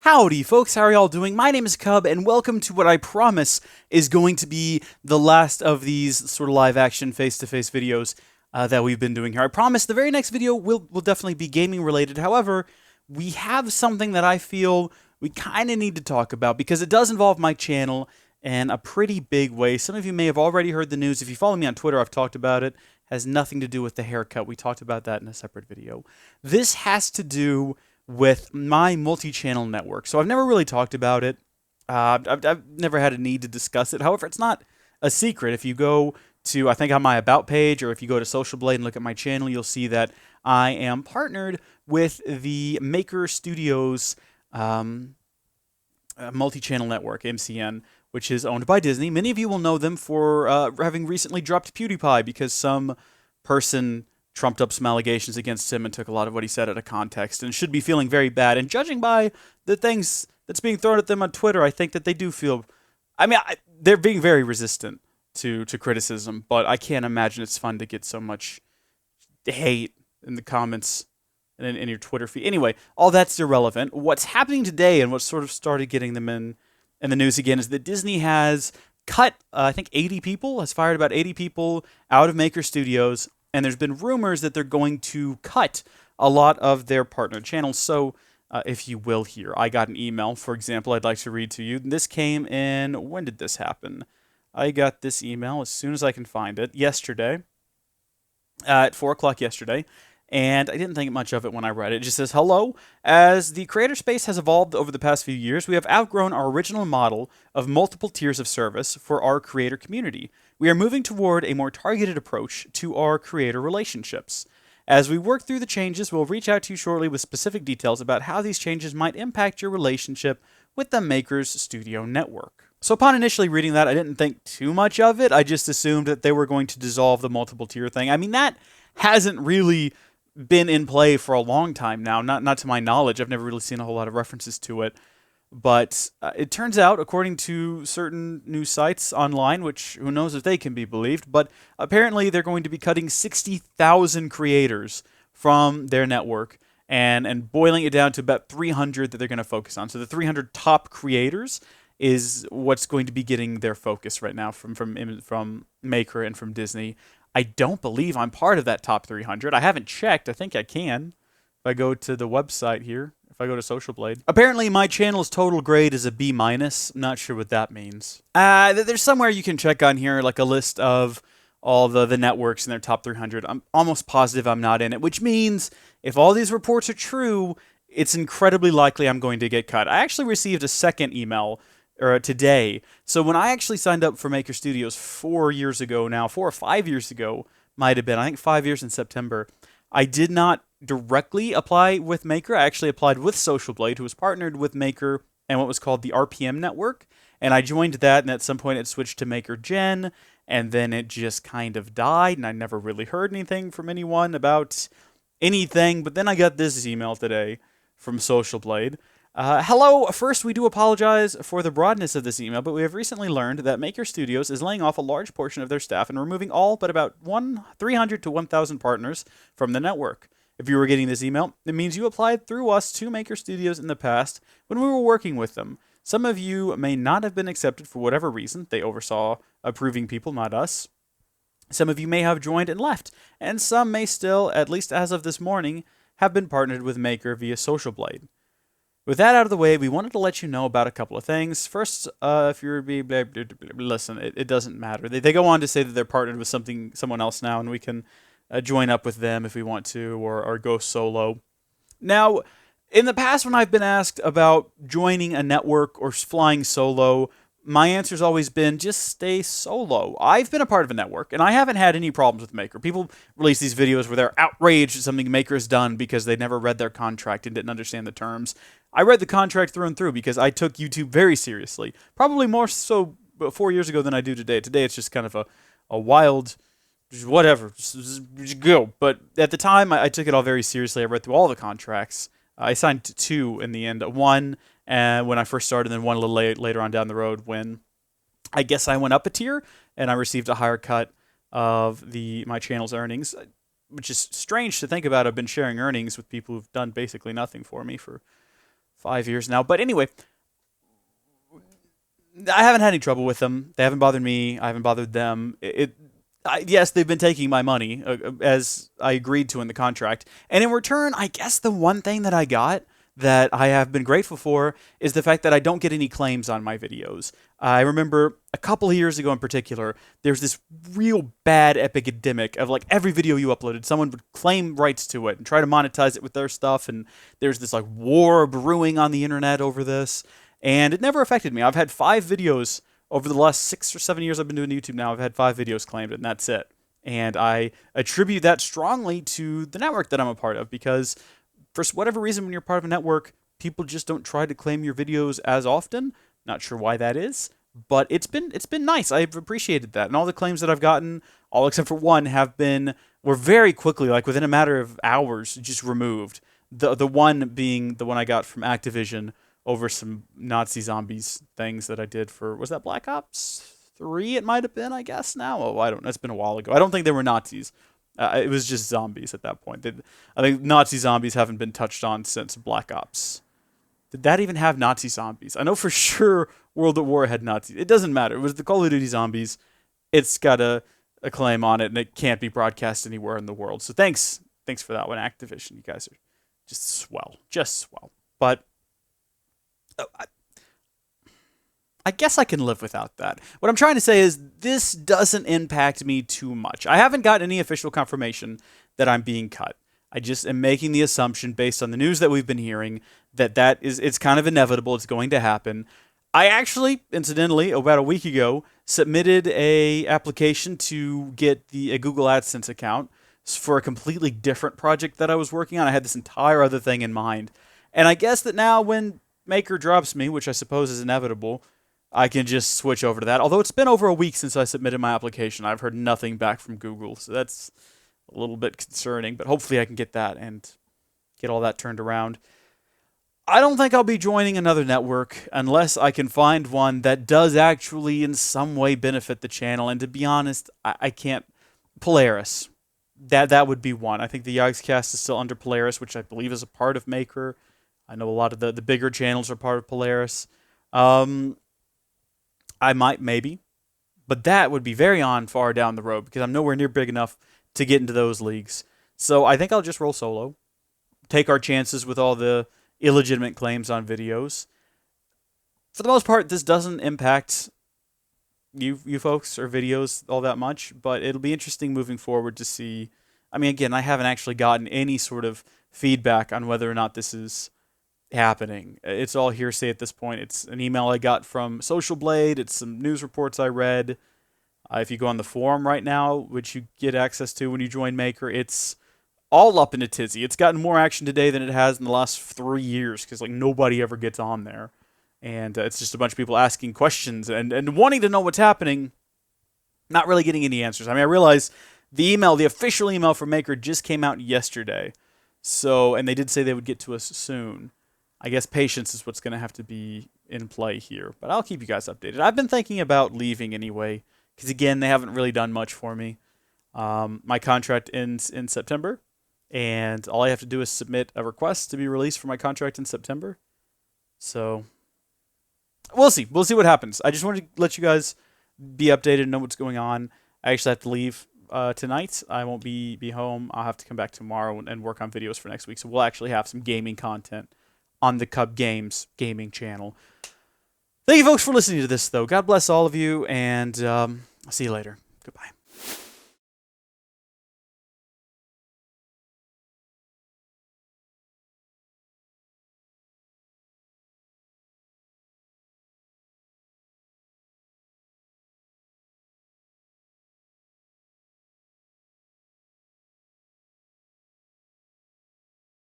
Howdy, folks. How are y'all doing? My name is Cub, and welcome to what I promise is going to be the last of these sort of live-action, face-to-face videos that we've been doing here. I promise the very next video will definitely be gaming-related. However, we have something that I feel we kind of need to talk about because it does involve my channel in a pretty big way. Some of you may have already heard the news. If you follow me on Twitter, I've talked about it. It has nothing to do with the haircut. We talked about that in a separate video. This has to do with my multi-channel network. So I've never really talked about it. I've never had a need to discuss it. However, it's not a secret. If you go to, I think, on my About page, or if you go to Social Blade and look at my channel, you'll see that I am partnered with the Maker Studios multi-channel network, MCN, which is owned by Disney. Many of you will know them for having recently dropped PewDiePie because some person trumped up some allegations against him and took a lot of what he said out of context and should be feeling very bad. And judging by the things that's being thrown at them on Twitter, I think that they do feel... they're being very resistant to criticism, but I can't imagine it's fun to get so much hate in the comments and in your Twitter feed. Anyway, all that's irrelevant. What's happening today and what sort of started getting them in the news again is that Disney has cut, I think, 80 people, has fired about 80 people out of Maker Studios, and there's been rumors that they're going to cut a lot of their partner channels. So, if you will here, I got an email, for example, I'd like to read to you. This came in, when did this happen? I got this email as soon as I can find it, yesterday, at 4 o'clock yesterday. And I didn't think much of it when I read it. It just says, "Hello. As the creator space has evolved over the past few years, we have outgrown our original model of multiple tiers of service for our creator community. We are moving toward a more targeted approach to our creator relationships. As we work through the changes, we'll reach out to you shortly with specific details about how these changes might impact your relationship with the Makers Studio network." So upon initially reading that, I didn't think too much of it. I just assumed that they were going to dissolve the multiple tier thing. I mean, that hasn't really been in play for a long time now, not to my knowledge. I've never really seen a whole lot of references to it. But it turns out, according to certain news sites online, which who knows if they can be believed, but apparently they're going to be cutting 60,000 creators from their network and boiling it down to about 300 that they're going to focus on. So the 300 top creators is what's going to be getting their focus right now from Maker and from Disney. I don't believe I'm part of that top 300. I haven't checked. I think I can. If I go to the website here, if I go to Social Blade. Apparently, my channel's total grade is a B-. I'm not sure what that means. There's somewhere you can check on here, like a list of all the networks in their top 300. I'm almost positive I'm not in it, which means if all these reports are true, it's incredibly likely I'm going to get cut. I actually received a second email today. So when I actually signed up for Maker Studios 4 years ago now, 4 or 5 years ago, might have been, I think 5 years in September, I did not directly apply with Maker. I actually applied with Social Blade, who was partnered with Maker and what was called the RPM network. And I joined that, and at some point it switched to Maker Gen, and then it just kind of died, and I never really heard anything from anyone about anything. But then I got this email today from Social Blade. "Hello. First, we do apologize for the broadness of this email, but we have recently learned that Maker Studios is laying off a large portion of their staff and removing all but about 300 to 1,000 partners from the network. If you were getting this email, it means you applied through us to Maker Studios in the past when we were working with them. Some of you may not have been accepted for whatever reason. They oversaw approving people, not us. Some of you may have joined and left, and some may still, at least as of this morning, have been partnered with Maker via Social Blade. With that out of the way, we wanted to let you know about a couple of things. First, if you're listen, it doesn't matter. They go on to say that they're partnered with someone else now, and we can join up with them if we want to, or go solo. Now, in the past, when I've been asked about joining a network or flying solo, my answer's always been just stay solo. I've been a part of a network, and I haven't had any problems with Maker. People release these videos where they're outraged at something Maker has done because they never read their contract and didn't understand the terms. I read the contract through and through because I took YouTube very seriously. Probably more so 4 years ago than I do today. Today it's just kind of a wild, whatever, just go. But at the time, I took it all very seriously. I read through all the contracts. I signed 2 in the end. One when I first started, and then one a little later on down the road when I guess I went up a tier and I received a higher cut of my channel's earnings, which is strange to think about. I've been sharing earnings with people who've done basically nothing for me for 5 years now. But anyway, I haven't had any trouble with them. They haven't bothered me. I haven't bothered them. Yes, they've been taking my money, as I agreed to in the contract. And in return, I guess the one thing that I got that I have been grateful for is the fact that I don't get any claims on my videos. I remember a couple of years ago in particular, there's this real bad epidemic of like every video you uploaded, someone would claim rights to it and try to monetize it with their stuff. And there's this like war brewing on the internet over this. And it never affected me. I've had 5 videos over the last 6 or 7 years I've been doing YouTube now. I've had 5 videos claimed, and that's it. And I attribute that strongly to the network that I'm a part of, because for whatever reason, when you're part of a network, people just don't try to claim your videos as often. Not sure why that is, but it's been nice. I've appreciated that. And all the claims that I've gotten, all except for one, were very quickly, like within a matter of hours, just removed. The one being the one I got from Activision over some Nazi zombies things that I did for, was that Black Ops 3? It might have been, I guess now. Oh, I don't know. It's been a while ago. I don't think they were Nazis. It was just zombies at that point. I think Nazi zombies haven't been touched on since Black Ops. Did that even have Nazi zombies? I know for sure World at War had Nazis. It doesn't matter. It was the Call of Duty zombies. It's got a claim on it, and it can't be broadcast anywhere in the world. So thanks for that one, Activision. You guys are just swell. Just swell. But I guess I can live without that. What I'm trying to say is this doesn't impact me too much. I haven't got any official confirmation that I'm being cut. I just am making the assumption based on the news that we've been hearing that it's kind of inevitable. It's going to happen. I actually, incidentally, about a week ago, submitted a application to get a Google AdSense account for a completely different project that I was working on. I had this entire other thing in mind. And I guess that now when Maker drops me, which I suppose is inevitable, I can just switch over to that. Although it's been over a week since I submitted my application. I've heard nothing back from Google, so that's a little bit concerning. But hopefully I can get that and get all that turned around. I don't think I'll be joining another network unless I can find one that does actually in some way benefit the channel. And to be honest, I can't. Polaris. That would be one. I think the Yogscast is still under Polaris, which I believe is a part of Maker. I know a lot of the bigger channels are part of Polaris. I might, maybe. But that would be very far down the road because I'm nowhere near big enough to get into those leagues. So I think I'll just roll solo. Take our chances with all the illegitimate claims on videos. For the most part, this doesn't impact you folks or videos all that much, but it'll be interesting moving forward to see. I mean, again, I haven't actually gotten any sort of feedback on whether or not this is happening. It's all hearsay at this point. It's an email I got from Social Blade. It's some news reports I read. If you go on the forum right now, which you get access to when you join Maker, it's all up in a tizzy. It's gotten more action today than it has in the last 3 years because like nobody ever gets on there. And it's just a bunch of people asking questions and wanting to know what's happening, not really getting any answers. I mean, I realize the official email from Maker just came out yesterday. So, and they did say they would get to us soon. I guess patience is what's going to have to be in play here. But I'll keep you guys updated. I've been thinking about leaving anyway because, again, they haven't really done much for me. My contract ends in September. And all I have to do is submit a request to be released for my contract in September. So we'll see. We'll see what happens. I just wanted to let you guys be updated and know what's going on. I actually have to leave tonight. I won't be home. I'll have to come back tomorrow and work on videos for next week. So we'll actually have some gaming content on the Cub Games gaming channel. Thank you, folks, for listening to this, though. God bless all of you, and I'll see you later. Goodbye.